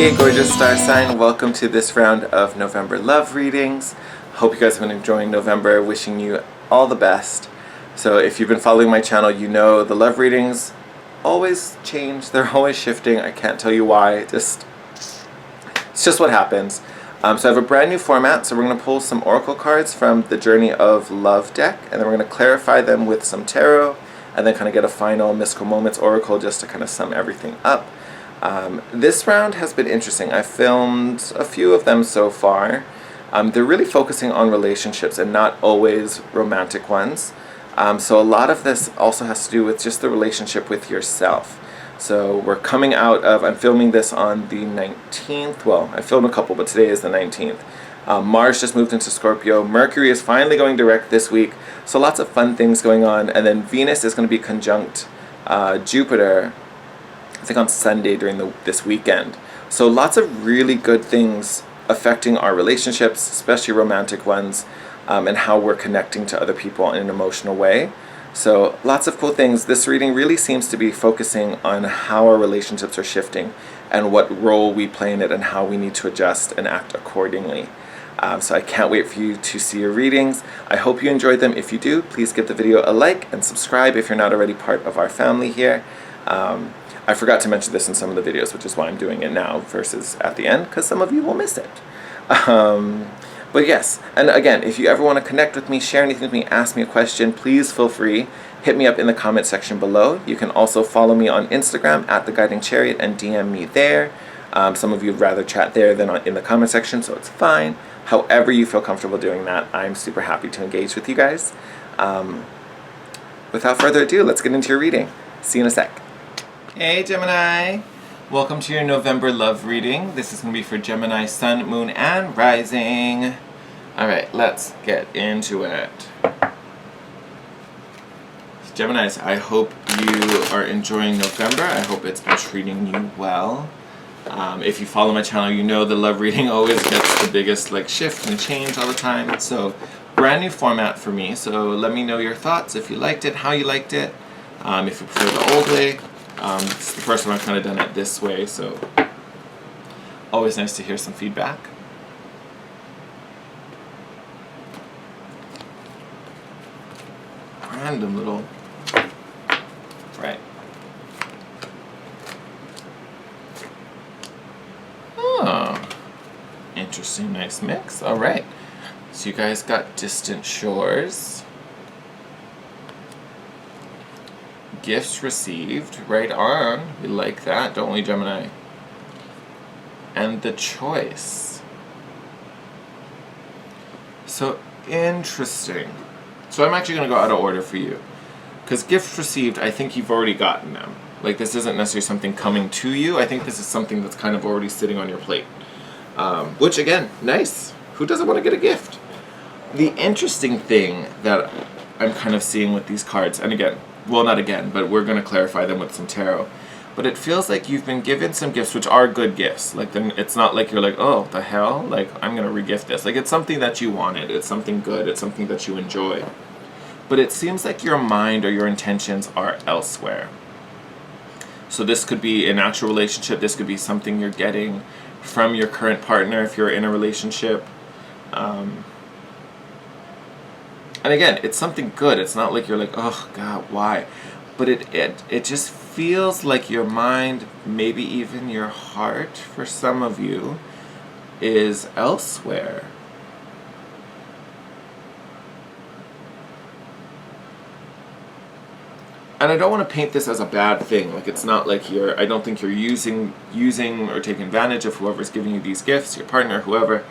Hey gorgeous star sign, welcome to this round of November love readings. Hope you guys have been enjoying November, wishing you all the best. So if you've been following my channel, you know the love readings always change, they're always shifting. I can't tell you why, it's just what happens. So I have a brand new format, so we're going to pull some oracle cards from the Journey of Love deck, and then we're going to clarify them with some tarot, and then kind of get a final mystical moments oracle just to kind of sum everything up. This round has been interesting. I filmed a few of them so far. They're really focusing on relationships and not always romantic ones. So a lot of this also has to do with just the relationship with yourself. So we're coming out of, I'm filming this on the 19th. Well, I filmed a couple, but today is the 19th. Mars just moved into Scorpio. Mercury is finally going direct this week. So lots of fun things going on. And then Venus is going to be conjunct Jupiter, I think on Sunday during this weekend. So lots of really good things affecting our relationships, especially romantic ones, and how we're connecting to other people in an emotional way. So lots of cool things. This reading really seems to be focusing on how our relationships are shifting and what role we play in it and how we need to adjust and act accordingly. So I can't wait for you to see your readings. I hope you enjoyed them. If you do, please give the video a like and subscribe if you're not already part of our family here. I forgot to mention this in some of the videos, which is why I'm doing it now versus at the end, because some of you will miss it. But yes, and again, if you ever want to connect with me, share anything with me, ask me a question, please feel free. Hit me up in the comment section below. You can also follow me on Instagram at The Guiding Chariot and DM me there. Some of you would rather chat there than in the comment section, so it's fine. However you feel comfortable doing that, I'm super happy to engage with you guys. Without further ado, let's get into your reading. See you in a sec. Hey Gemini! Welcome to your November love reading. This is going to be for Gemini Sun, Moon, and Rising. Alright, let's get into it. Geminis, I hope you are enjoying November. I hope it's been treating you well. If you follow my channel, you know the love reading always gets the biggest shift and change all the time. So, brand new format for me. So let me know your thoughts, if you liked it, how you liked it, if you prefer the old way. It's the first time I've kind of done it this way, so always nice to hear some feedback. Random little... Right. Oh. Interesting, nice mix. Alright. So you guys got Distant Shores. Gifts received, right on. We like that, don't we, Gemini? And the Choice. So, interesting. So I'm actually going to go out of order for you. Because gifts received, I think you've already gotten them. This isn't necessarily something coming to you. I think this is something that's kind of already sitting on your plate. Which, again, nice. Who doesn't want to get a gift? The interesting thing that I'm kind of seeing with these cards, and again, well, not again, but we're going to clarify them with some tarot. But it feels like you've been given some gifts, which are good gifts. Then it's not like you're oh, the hell? I'm going to re-gift this. It's something that you wanted. It's something good. It's something that you enjoy. But it seems like your mind or your intentions are elsewhere. So this could be an actual relationship. This could be something you're getting from your current partner if you're in a relationship. And again, it's something good. It's not like you're oh God, why? But it just feels like your mind, maybe even your heart, for some of you, is elsewhere. And I don't want to paint this as a bad thing. It's not like I don't think you're using or taking advantage of whoever's giving you these gifts, your partner, whoever.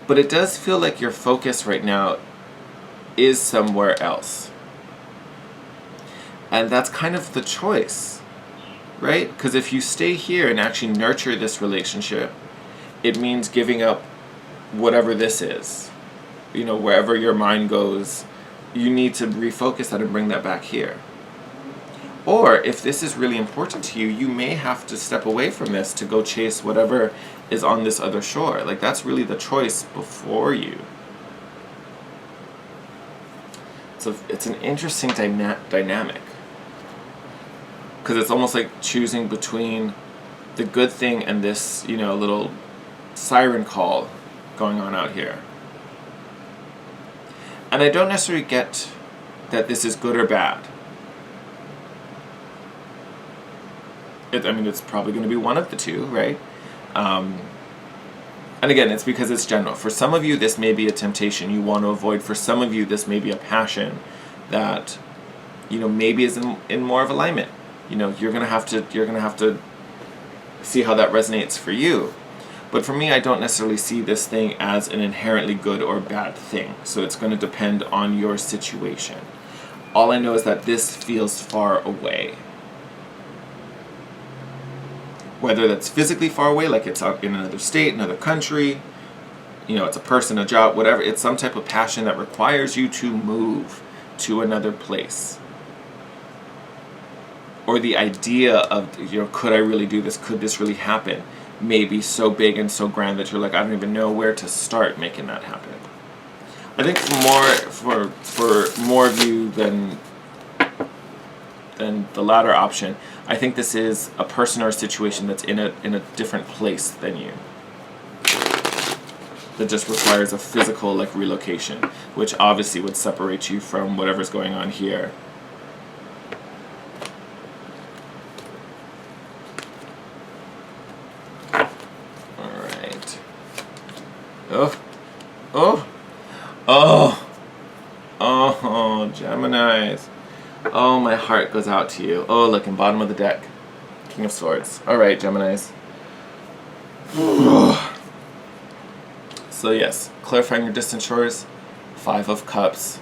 But it does feel like your focus right now is somewhere else. And that's kind of the choice, right? Because if you stay here and actually nurture this relationship, it means giving up whatever this is. Wherever your mind goes, you need to refocus that and bring that back here. Or if this is really important to you, you may have to step away from this to go chase whatever is on this other shore. That's really the choice before you. So it's an interesting dynamic. Because it's almost like choosing between the good thing and this, you know, little siren call going on out here. And I don't necessarily get that this is good or bad. I mean, it's probably going to be one of the two, right? And again, it's because it's general. For some of you, this may be a temptation you want to avoid. For some of you, this may be a passion that, you know, maybe is in more of alignment. You know, you're gonna have to see how that resonates for you. But for me, I don't necessarily see this thing as an inherently good or bad thing. So it's going to depend on your situation. All I know is that this feels far away. Whether that's physically far away, like it's in another state, another country, you know, it's a person, a job, whatever. It's some type of passion that requires you to move to another place. Or the idea of, you know, could I really do this? Could this really happen? May be so big and so grand that you're like, I don't even know where to start making that happen. I think for more of you than the latter option, I think this is a person or a situation that's in a different place than you. That just requires a physical, like, relocation, which obviously would separate you from whatever's going on here. Alright. Oh, Geminis. Oh, my heart goes out to you. Oh, look, in bottom of the deck. King of Swords. Alright, Geminis. So yes, clarifying your distant shores. 5 of Cups.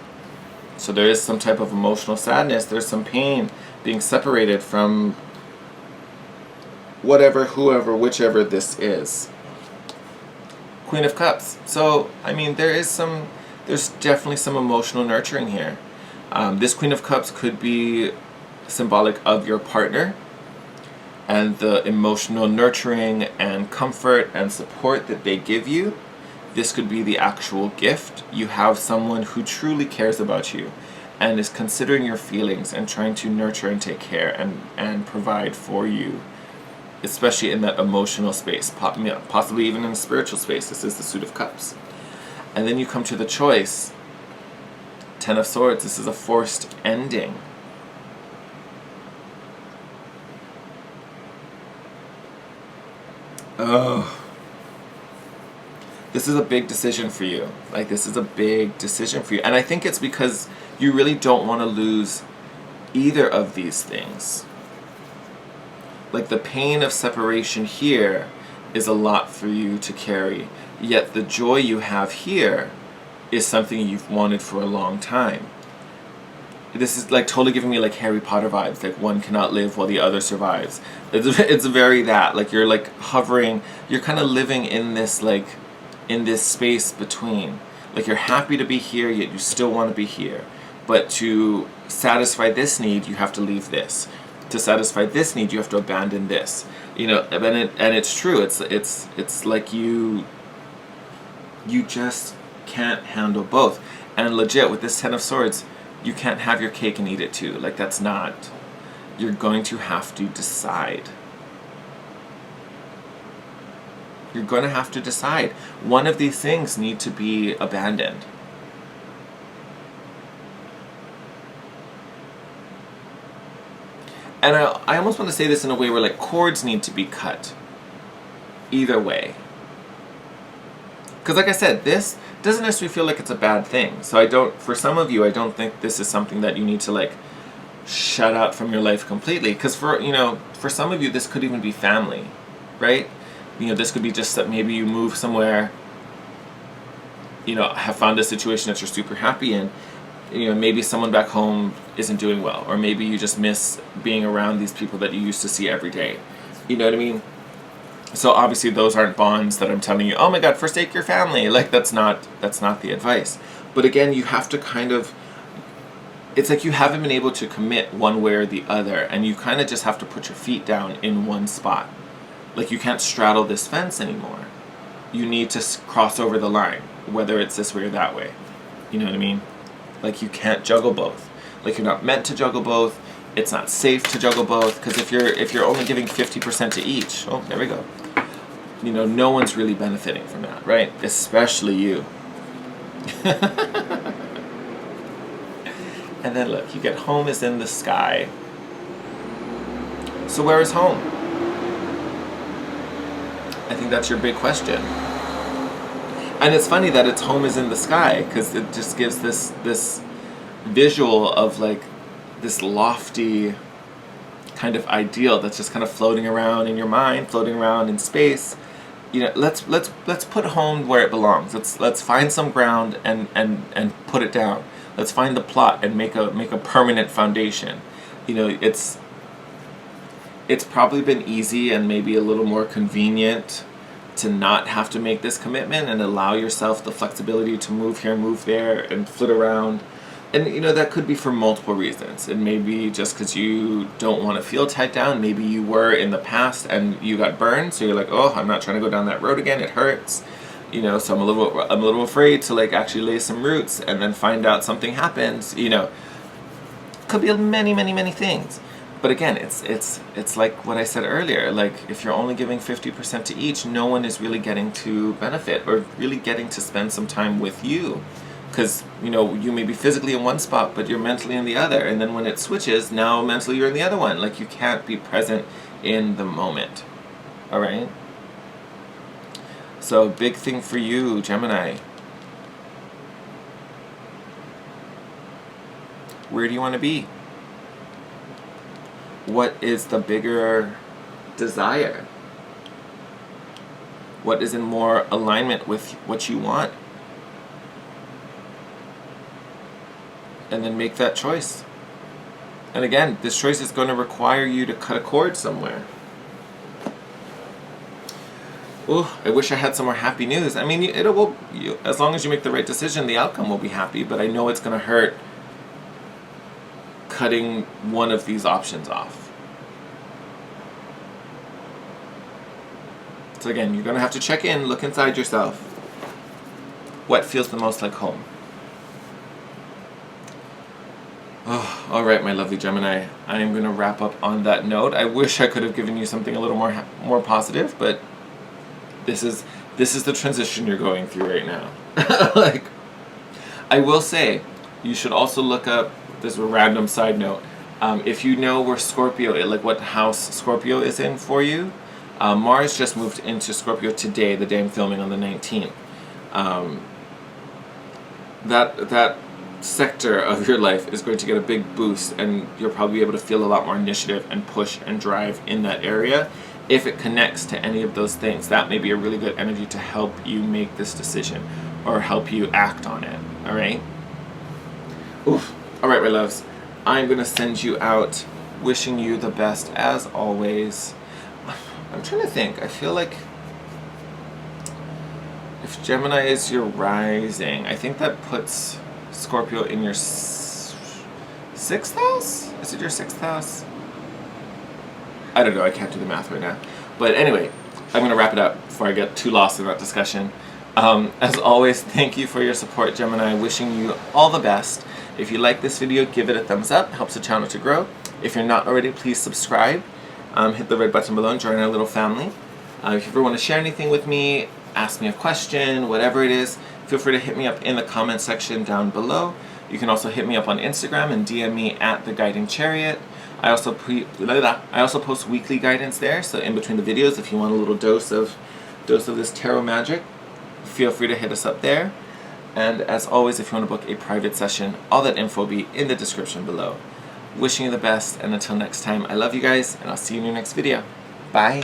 So there is some type of emotional sadness. There's some pain being separated from whatever, whoever, whichever this is. Queen of Cups. So, I mean, there's definitely some emotional nurturing here. This Queen of Cups could be symbolic of your partner and the emotional nurturing and comfort and support that they give you. This could be the actual gift. You have someone who truly cares about you and is considering your feelings and trying to nurture and take care and provide for you, especially in that emotional space, possibly even in a spiritual space. This is the Suit of Cups. And then you come to the choice. 10 of Swords. This is a forced ending. Oh. This is a big decision for you. Like, this is a big decision for you. And I think it's because you really don't want to lose either of these things. Like, the pain of separation here is a lot for you to carry. Yet the joy you have here is something you've wanted for a long time. This is like totally giving me like Harry Potter vibes, like one cannot live while the other survives. It's very that, like you're like hovering, you're kind of living in this like, in this space between. Like you're happy to be here, yet you still want to be here. But to satisfy this need, you have to leave this. To satisfy this need, you have to abandon this. You know, and it's true. It's like you just can't handle both. And legit, with this 10 of Swords, you can't have your cake and eat it too. Like, that's not... You're going to have to decide. You're going to have to decide. One of these things need to be abandoned. And I almost want to say this in a way where, like, cords need to be cut. Either way. Because like I said, this doesn't necessarily feel like it's a bad thing. So for some of you, I don't think this is something that you need to like shut out from your life completely. Because for some of you, this could even be family, right? You know, this could be just that maybe you move somewhere, you know, have found a situation that you're super happy in. You know, maybe someone back home isn't doing well, or maybe you just miss being around these people that you used to see every day. You know what I mean? So obviously those aren't bonds that I'm telling you, oh my God, forsake your family. Like that's not the advice. But again, you have to kind of, it's like you haven't been able to commit one way or the other, and you kind of just have to put your feet down in one spot. Like you can't straddle this fence anymore. You need to cross over the line, whether it's this way or that way. You know what I mean? Like you can't juggle both. Like you're not meant to juggle both. It's not safe to juggle both, because if you're only giving 50% to each, oh, there we go. You know, no one's really benefiting from that, right? Especially you. And then look, you get home is in the sky. So where is home? I think that's your big question. And it's funny that it's home is in the sky, because it just gives this visual of like this lofty kind of ideal that's just kind of floating around in your mind, floating around in space. You know, let's put home where it belongs. Let's find some ground and put it down. Let's find the plot and make a permanent foundation. You know, it's probably been easy and maybe a little more convenient to not have to make this commitment and allow yourself the flexibility to move here, move there, and flit around. And you know, that could be for multiple reasons. It may be just because you don't want to feel tied down. Maybe you were in the past and you got burned, so you're like, oh, I'm not trying to go down that road again. It hurts. You know, so I'm a little afraid to like actually lay some roots and then find out something happens. You know, could be many things. But again, it's like what I said earlier. Like, if you're only giving 50% to each, no one is really getting to benefit or really getting to spend some time with you. Because, you know, you may be physically in one spot, but you're mentally in the other. And then when it switches, now mentally you're in the other one. Like, you can't be present in the moment. All right? So, big thing for you, Gemini. Where do you want to be? What is the bigger desire? What is in more alignment with what you want? And then make that choice. And again, this choice is going to require you to cut a cord somewhere. Oh, I wish I had some more happy news. I mean, as long as you make the right decision, the outcome will be happy, but I know it's going to hurt cutting one of these options off. So again, you're going to have to check in, look inside yourself. What feels the most like home? Oh, all right, my lovely Gemini. I am going to wrap up on that note. I wish I could have given you something a little more positive, but this is the transition you're going through right now. Like, I will say, you should also look up. This is a random side note. If you know where Scorpio, like what house Scorpio is in for you, Mars just moved into Scorpio today, the day I'm filming on the 19th. That sector of your life is going to get a big boost, and you'll probably be able to feel a lot more initiative and push and drive in that area. If it connects to any of those things, that may be a really good energy to help you make this decision or help you act on it. All right? Oof. All right, my loves. I'm going to send you out wishing you the best as always. I'm trying to think. I feel like if Gemini is your rising, I think that puts Scorpio in your 6th house? Is it your 6th house? I don't know. I can't do the math right now. But anyway, I'm going to wrap it up before I get too lost in that discussion. As always, thank you for your support, Gemini. Wishing you all the best. If you like this video, give it a thumbs up. Helps the channel to grow. If you're not already, please subscribe. Hit the red button below and join our little family. If you ever want to share anything with me, ask me a question, whatever it is, feel free to hit me up in the comment section down below. You can also hit me up on Instagram and DM me at The Guiding Chariot. I also post weekly guidance there, so in between the videos, if you want a little dose of this tarot magic, feel free to hit us up there. And as always, if you want to book a private session, all that info will be in the description below. Wishing you the best, and until next time, I love you guys, and I'll see you in your next video. Bye!